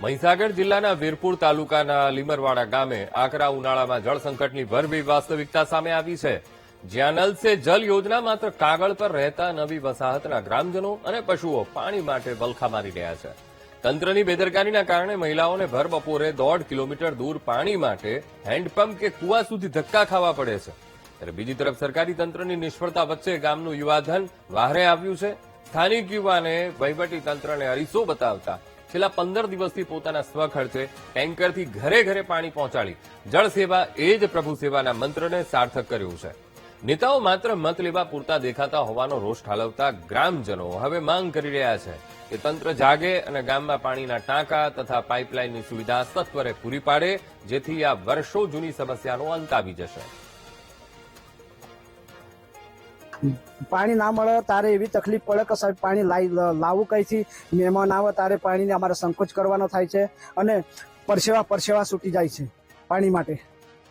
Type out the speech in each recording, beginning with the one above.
મહીસાગર જિલ્લાના વીરપુર તાલુકાના લીમરવાડા ગામે આકરા ઉનાળામાં જળ સંકટની ભરભી વાસ્તવિકતા સામે આવી છે, જ્યાં નલ સે જલ યોજના માત્ર કાગળ પર રહેતા નવી વસાહતના ગ્રામજનો અને પશુઓ પાણી માટે વલખા મારી રહ્યા છે. તંત્રની બેદરકારીના કારણે મહિલાઓને ભર બપોરે 1.5 કિલોમીટર દૂર પાણી માટે હેન્ડપંપ કે કુવા સુધી ધક્કા ખાવા પડે છે. ત્યારે બીજી તરફ સરકારી તંત્રની નિષ્ફળતા વચ્ચે ગામનું યુવાધન વાહરે આવ્યું છે. સ્થાનિક યુવાને વહીવટી તંત્રને અરીસો બતાવતા છેલ્લા 15 દિવસથી પોતાના સ્વખર્ચે ટેન્કરથી ઘરે ઘરે પાણી પહોંચાડી જળ સેવા એ જ પ્રભુ સેવાના મંત્રને સાર્થક કર્યું છે. નેતાઓ માત્ર મત લેવા પૂરતા દેખાતા હોવાનો રોષ ઠાલવતા ગ્રામજનો હવે માંગ કરી રહ્યા છે કે તંત્ર જાગે અને ગામમાં પાણીના ટાંકા તથા પાઇપલાઇનની સુવિધા સત્વરે પૂરી પાડે, જેથી આ વર્ષો જૂની સમસ્યાનો અંત આવી જશે. પાણી ના મળે તારે એવી તકલીફ પડે કે સાહેબ પાણી લાવવું કઈથી, મહેમાન આવે તારે પાણીને અમારે સંકોચ કરવાનો થાય છે અને પરસેવા છૂટી જાય છે. પાણી માટે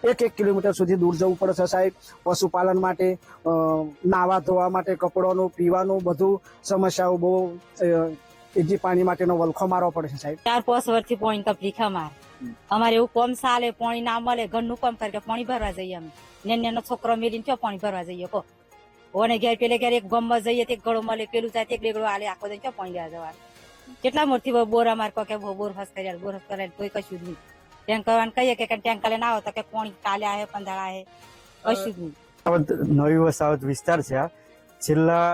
1 કિલોમીટર સુધી દૂર જવું પડે છે સાહેબ. પશુપાલન માટે, નાવા ધોવા માટે, કપડોનું, પીવાનું બધું સમસ્યાઓ બહુ એજી પાણી માટેનો વલખો મારવો પડે છે સાહેબ. 4-5 વર્ષથી પાણી તકલીફ અમારે એવું કોમ સાલે પાણી ના મળે, ઘરનું કામ કરે પાણી ભરવા જઈએ અમે. નેનો છોકરો મેલીને ક્યાં પાણી ભરવા જઈએ કહો? ઓને ઘેર પેલે ઘેર એક ગમવા જઈએ તે ગળો મળે, પેલું જાય તે ડેગડો હાલે, આખો દે ક્યાં પાણી લેવા જવાનું? કેટલા મોટી બોર અમારે કે બોર ફસ કર્યા, બોર ફસ કર્યા કોઈ કશું જ નહીં. ટેન્કર કહીએ કે ટેન્કર લઈને આવો તો કે પાણી કાલે આવે, 15 આવે, કશું જ નહીં. નવી વસાહત વિસ્તાર છે આ. છેલ્લા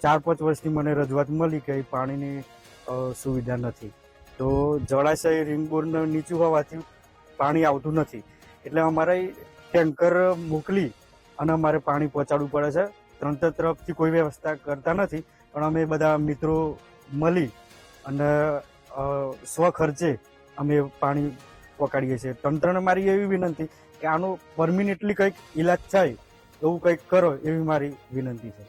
4-5 વર્ષથી મને રજૂઆત મળી કે પાણીની સુવિધા નથી, તો જળાશય રિંગબોર નીચું હોવાથી પાણી આવતું નથી. એટલે અમારે ટેન્કર મોકલી અને અમારે પાણી પહોંચાડવું પડે છે. તંત્ર તરફથી કોઈ વ્યવસ્થા કરતા નથી, પણ અમે બધા મિત્રો મળી અને સ્વખર્ચે અમે પાણી પહોંચાડીએ છીએ. તંત્રને મારી એવી વિનંતી કે આનો પરમિનેન્ટલી કંઈક ઇલાજ થાય એવું કંઈક કરો, એવી મારી વિનંતી છે.